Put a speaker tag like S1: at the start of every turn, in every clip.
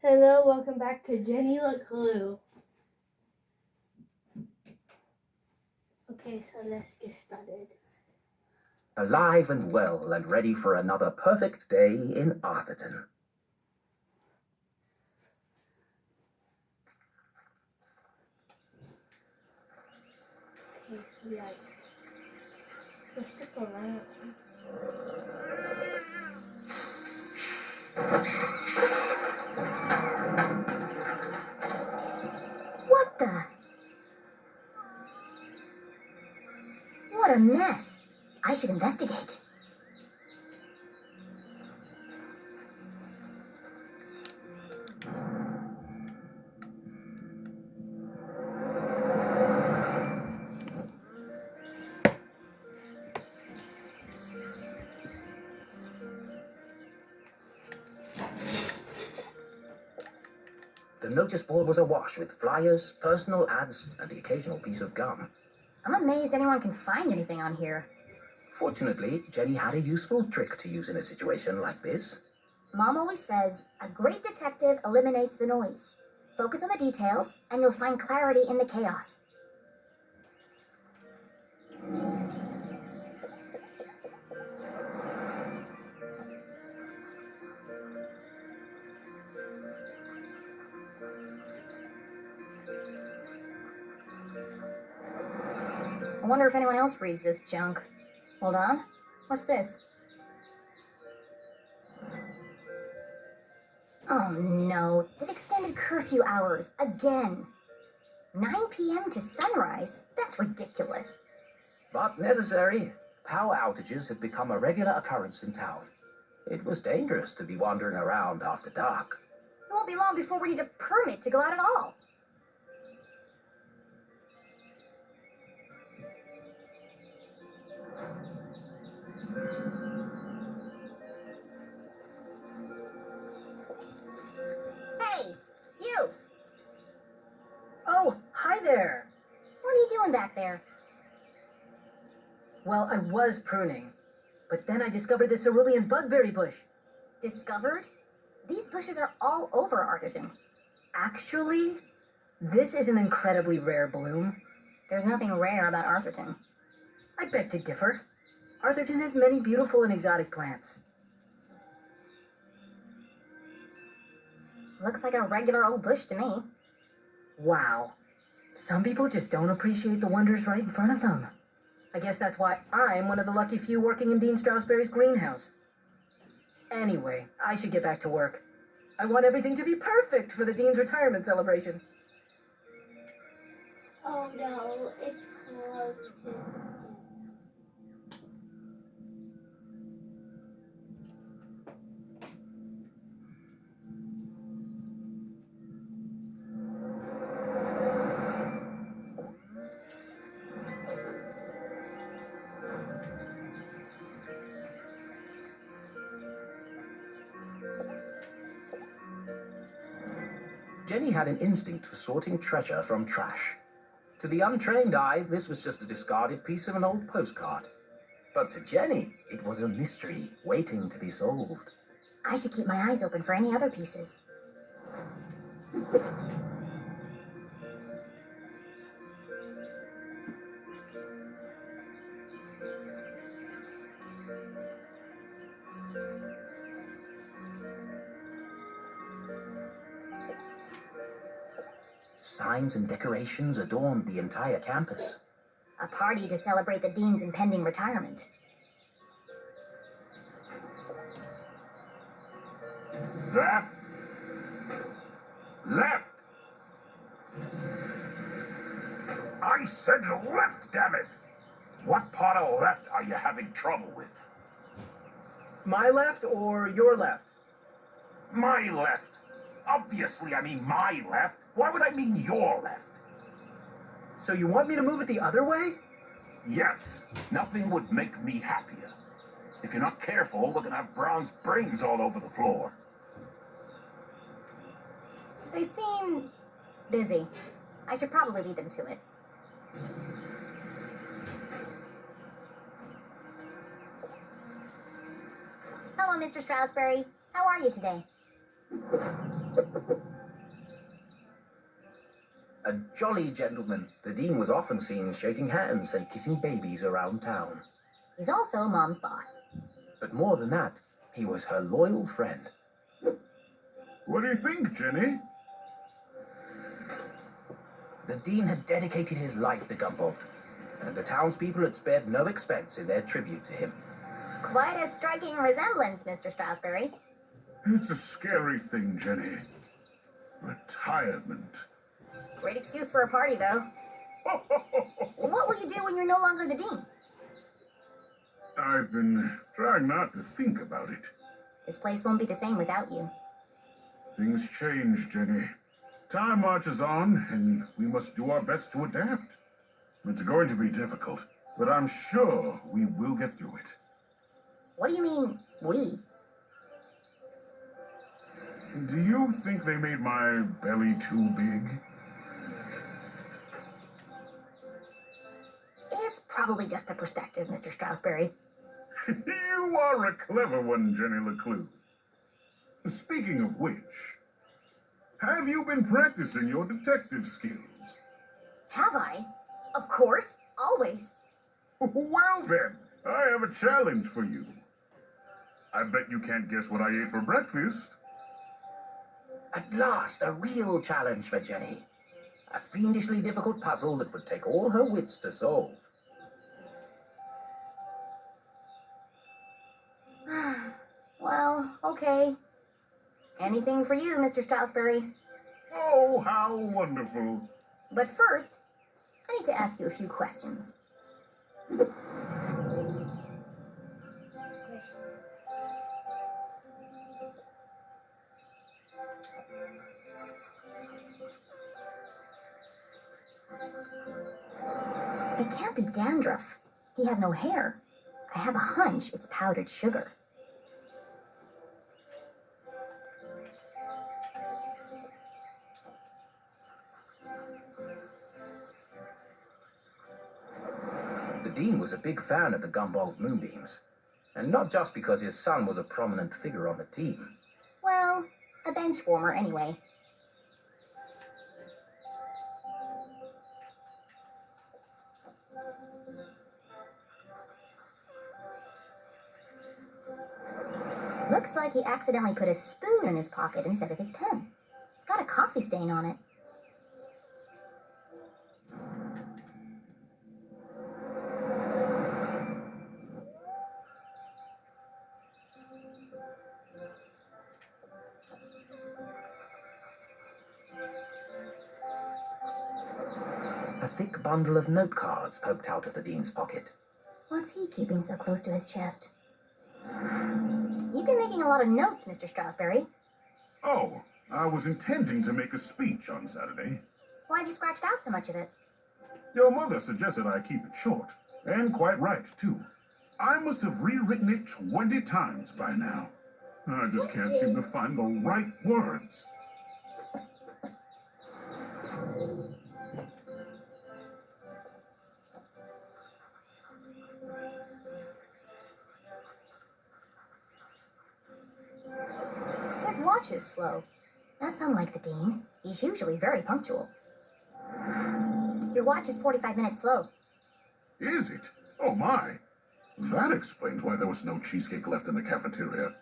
S1: Hello, welcome back to Jenny leclue. Okay, so let's get started.
S2: Alive and well and ready for another perfect day in Arthurton.
S1: Okay, so let's stick around.
S3: What the? What a mess. I should investigate.
S2: The notice board was awash with flyers, personal ads, and the occasional piece of gum.
S3: I'm amazed anyone can find anything on here.
S2: Fortunately, Jenny had a useful trick to use in a situation like this.
S3: Mom always says, a great detective eliminates the noise. Focus on the details, and you'll find clarity in the chaos. I wonder if anyone else reads this junk. Hold on. What's this? Oh no, they've extended curfew hours again. 9 p.m. to sunrise? That's ridiculous.
S2: But necessary. Power outages had become a regular occurrence in town. It was dangerous to be wandering around after dark.
S3: It won't be long before we need a permit to go out at all. Hey, you!
S4: Oh, hi there!
S3: What are you doing back there?
S4: Well, I was pruning, but then I discovered this cerulean bugberry bush.
S3: Discovered? These bushes are all over Arthurton.
S4: Actually, this is an incredibly rare bloom.
S3: There's nothing rare about Arthurton.
S4: I beg to differ. Arthurton has many beautiful and exotic plants.
S3: Looks like a regular old bush to me.
S4: Wow. Some people just don't appreciate the wonders right in front of them. I guess that's why I'm one of the lucky few working in Dean Strasberry's greenhouse. Anyway, I should get back to work. I want everything to be perfect for the Dean's retirement celebration.
S1: Oh no, it's close to
S2: Jenny had an instinct for sorting treasure from trash. To the untrained eye, this was just a discarded piece of an old postcard. But to Jenny, it was a mystery waiting to be solved.
S3: I should keep my eyes open for any other pieces.
S2: Signs and decorations adorned the entire campus.
S3: A party to celebrate the Dean's impending retirement.
S5: Left! Left! I said left, damn it! What part of left are you having trouble with?
S4: My left or your left?
S5: My left. Obviously, I mean my left. Why would I mean your left?
S4: So you want me to move it the other way?
S5: Yes, nothing would make me happier. If you're not careful, we're gonna have bronze brains all over the floor.
S3: They seem busy. I should probably lead them to it. Hello, Mr. Strasberry. How are you today?
S2: jolly gentleman. The Dean was often seen shaking hands and kissing babies around town.
S3: He's also Mom's boss.
S2: But more than that, he was her loyal friend.
S5: What do you think, Jenny?
S2: The Dean had dedicated his life to Gumboldt, and the townspeople had spared no expense in their tribute to him.
S3: Quite a striking resemblance, Mr. Strasberry.
S5: It's a scary thing, Jenny. Retirement.
S3: Great excuse for a party, though. What will you do when you're no longer the Dean?
S5: I've been trying not to think about it.
S3: This place won't be the same without you.
S5: Things change, Jenny. Time marches on, and we must do our best to adapt. It's going to be difficult, but I'm sure we will get through it.
S3: What do you mean, we?
S5: Do you think they made my belly too big?
S3: It's probably just a perspective, Mr. Strasberry.
S5: You are a clever one, Jenny leclue. Speaking of which, have you been practicing your detective skills?
S3: Have I? Of course, always.
S5: Well then, I have a challenge for you. I bet you can't guess what I ate for breakfast.
S2: At last, a real challenge for Jenny. A fiendishly difficult puzzle that would take all her wits to solve.
S3: Well, okay. Anything for you, Mr. Strasberry.
S5: Oh, how wonderful.
S3: But first, I need to ask you a few questions. It can't be dandruff. He has no hair. I have a hunch it's powdered sugar.
S2: The Dean was a big fan of the Gumboldt moonbeams, and not just because his son was a prominent figure on the team.
S3: Well, a bench warmer anyway. Looks like he accidentally put a spoon in his pocket instead of his pen. It's got a coffee stain on it.
S2: A thick bundle of note cards poked out of the Dean's pocket.
S3: What's he keeping so close to his chest? You've been making a lot of notes, Mr. Strasberry.
S5: Oh, I was intending to make a speech on Saturday.
S3: Why have you scratched out so much of it?
S5: Your mother suggested I keep it short, and quite right, too. I must have rewritten it 20 times by now. I just can't seem to find the right words.
S3: His watch is slow. That's unlike the Dean. He's usually very punctual. Your watch is 45 minutes slow.
S5: Is it? Oh my. That explains why there was no cheesecake left in the cafeteria.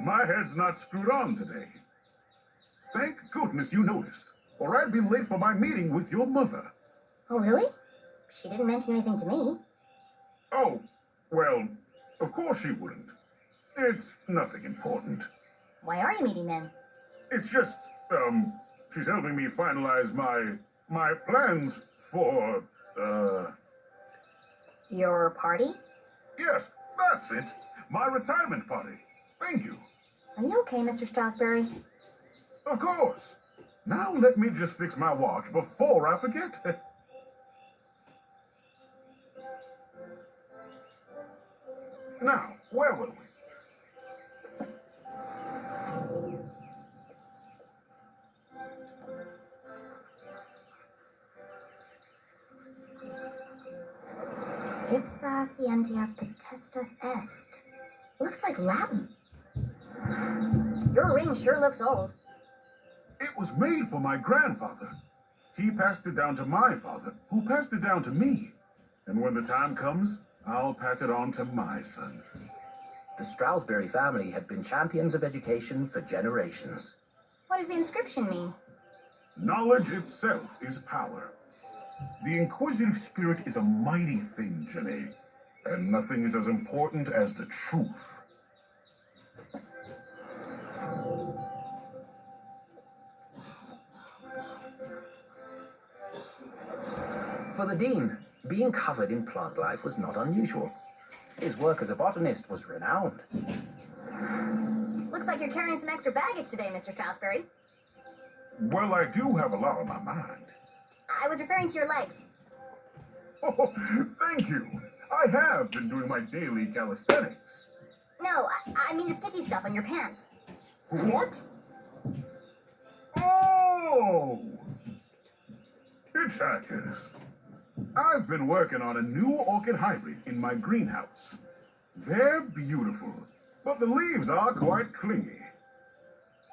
S5: My head's not screwed on today. Thank goodness you noticed, or I'd be late for my meeting with your mother.
S3: Oh, really? She didn't mention anything to me.
S5: Oh, well, of course she wouldn't. It's nothing important.
S3: Why are you meeting then?
S5: It's just, she's helping me finalize my plans for,
S3: Your party?
S5: yes, that's it. My retirement party. Thank you.
S3: Are you okay, Mr. Strasberry?
S5: Of course. Now let me just fix my watch before I forget. Now, where were we?
S3: Ipsa scientia potestas est. Looks like Latin. Your ring sure looks old.
S5: It was made for my grandfather. He passed it down to my father, who passed it down to me. And when the time comes, I'll pass it on to my son.
S2: The Stroudsbury family had been champions of education for generations.
S3: What does the inscription mean?
S5: Knowledge itself is power. The inquisitive spirit is a mighty thing, Jenny. And nothing is as important as the truth.
S2: For the Dean, being covered in plant life was not unusual. His work as a botanist was renowned.
S3: Looks like you're carrying some extra baggage today, Mr. Stroudsbury.
S5: Well, I do have a lot on my mind.
S3: I was referring to your legs.
S5: Oh, thank you. I have been doing my daily calisthenics.
S3: No, I mean the sticky stuff on your pants.
S5: What? Oh! Hitchhikers. I've been working on a new orchid hybrid in my greenhouse. They're beautiful, but the leaves are quite clingy.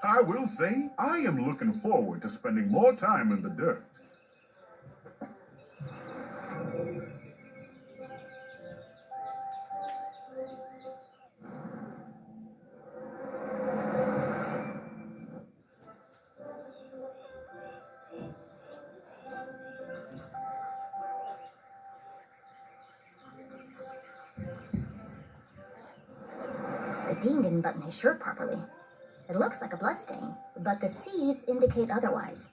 S5: I will say, I am looking forward to spending more time in the dirt.
S3: The Dean didn't button his shirt properly. It looks like a bloodstain, but the seeds indicate otherwise.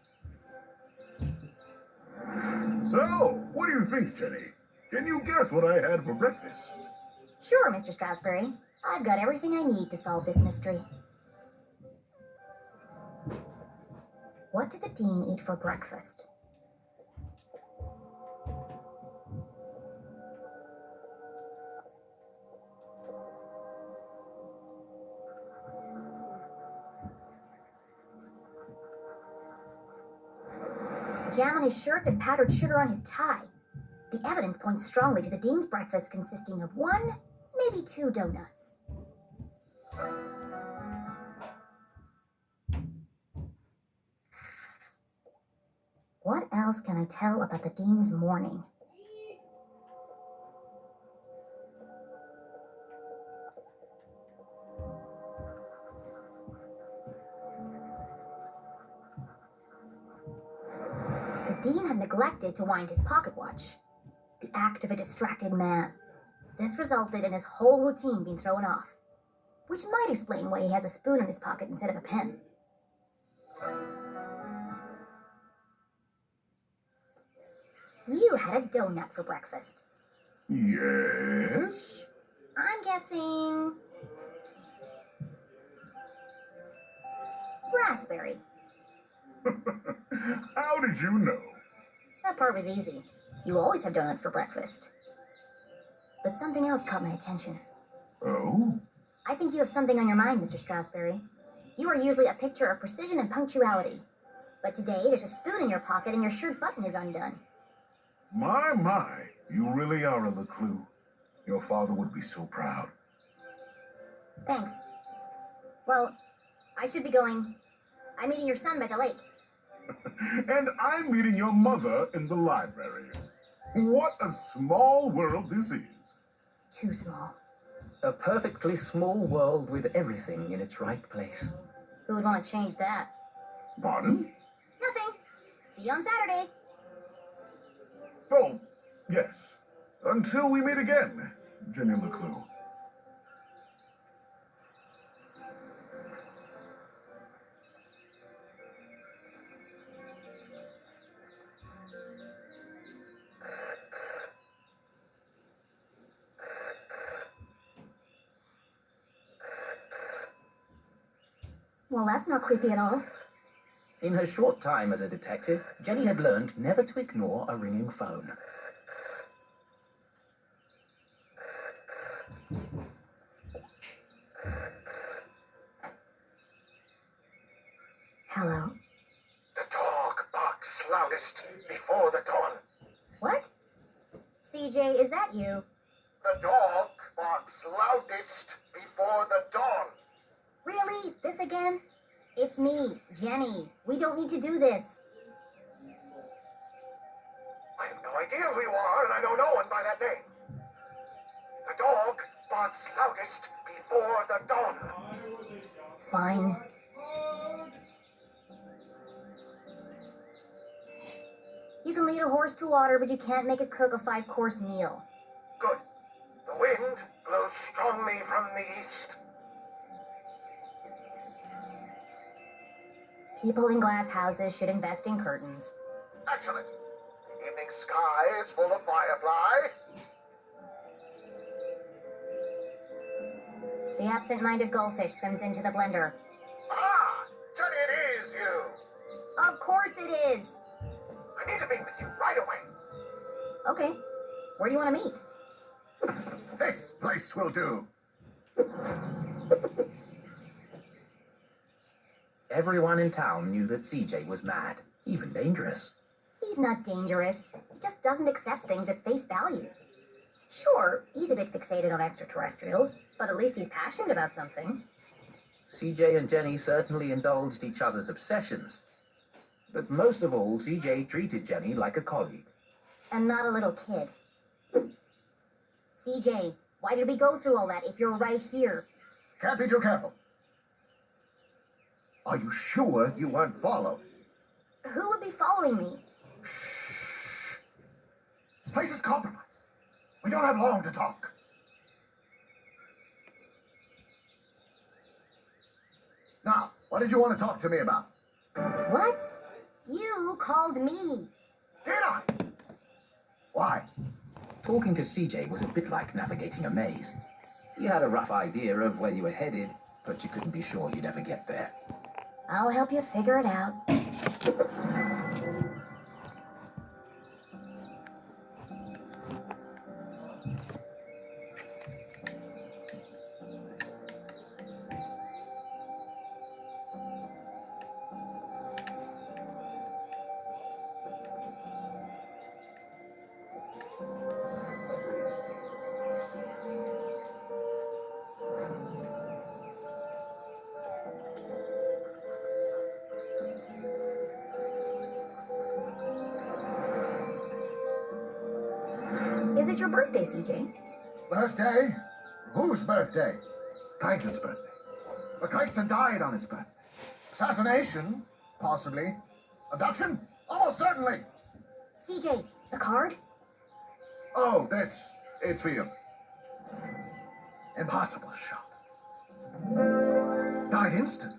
S5: So, what do you think, Jenny? Can you guess what I had for breakfast?
S3: Sure, Mr. Stroudsbury. I've got everything I need to solve this mystery. What did the Dean eat for breakfast? Jam on his shirt and powdered sugar on his tie. The evidence points strongly to the Dean's breakfast consisting of 1, maybe 2 donuts. What else can I tell about the Dean's morning? The Dean had neglected to wind his pocket watch. The act of a distracted man. This resulted in his whole routine being thrown off, which might explain why he has a spoon in his pocket instead of a pen. You had a donut for breakfast.
S5: Yes?
S3: I'm guessing... raspberry.
S5: How did you know?
S3: That part was easy. You always have donuts for breakfast. But something else caught my attention.
S5: Oh?
S3: I think you have something on your mind, Mr. Stroudsbury. You are usually a picture of precision and punctuality. But today, there's a spoon in your pocket and your shirt button is undone.
S5: My, you really are a leclue. Your father would be so proud.
S3: Thanks. Well, I should be going. I'm meeting your son by the lake.
S5: And I'm meeting your mother in the library. What a small world this is.
S3: Too small.
S2: A perfectly small world with everything in its right place.
S3: Who would want to change that?
S5: Pardon?
S3: Nothing. See you on Saturday.
S5: Oh, yes. Until we meet again, Jenny leclue.
S3: Well, that's not creepy at all.
S2: In her short time as a detective, Jenny had learned never to ignore a ringing phone.
S3: Hello.
S6: The dog barks loudest before the dawn.
S3: What? CJ, is that you?
S6: The dog barks loudest before the dawn.
S3: Really? This again? It's me, Jenny. We don't need to do this.
S6: idea who you are, and I know no one by that name. The dog barks loudest before the dawn.
S3: Fine. You can lead a horse to water, but you can't make it cook a 5-course meal.
S6: Good. The wind blows strongly from the east.
S3: People in glass houses should invest in curtains.
S6: Excellent. The evening sky is full of fireflies.
S3: The absent-minded goldfish swims into the blender.
S6: Ah! Jenny, it is you!
S3: Of course it is!
S6: I need to meet with you right away.
S3: Okay. Where do you want to meet?
S5: This place will do.
S2: Everyone in town knew that CJ was mad, even dangerous.
S3: He's not dangerous. He just doesn't accept things at face value. Sure, he's a bit fixated on extraterrestrials, but at least he's passionate about something.
S2: CJ and Jenny certainly indulged each other's obsessions. But most of all, CJ treated Jenny like a colleague.
S3: And not a little kid. CJ, why did we go through all that if you're right here?
S5: Can't be too careful. Are you sure you weren't followed?
S3: Who would be following me?
S5: Shh. This place is compromised. We don't have long to talk. Now, what did you want to talk to me about?
S3: What? You called me.
S5: Did I? Why?
S2: Talking to CJ was a bit like navigating a maze. You had a rough idea of where you were headed, but you couldn't be sure you'd ever get there.
S3: I'll help you figure it out. Is it your birthday, CJ?
S5: Birthday? Whose birthday? Kyneson's birthday. But Kyneson died on his birthday. Assassination? Possibly. Abduction? Almost certainly.
S3: CJ, the card?
S5: Oh, this. It's for you. Impossible shot. Died instant.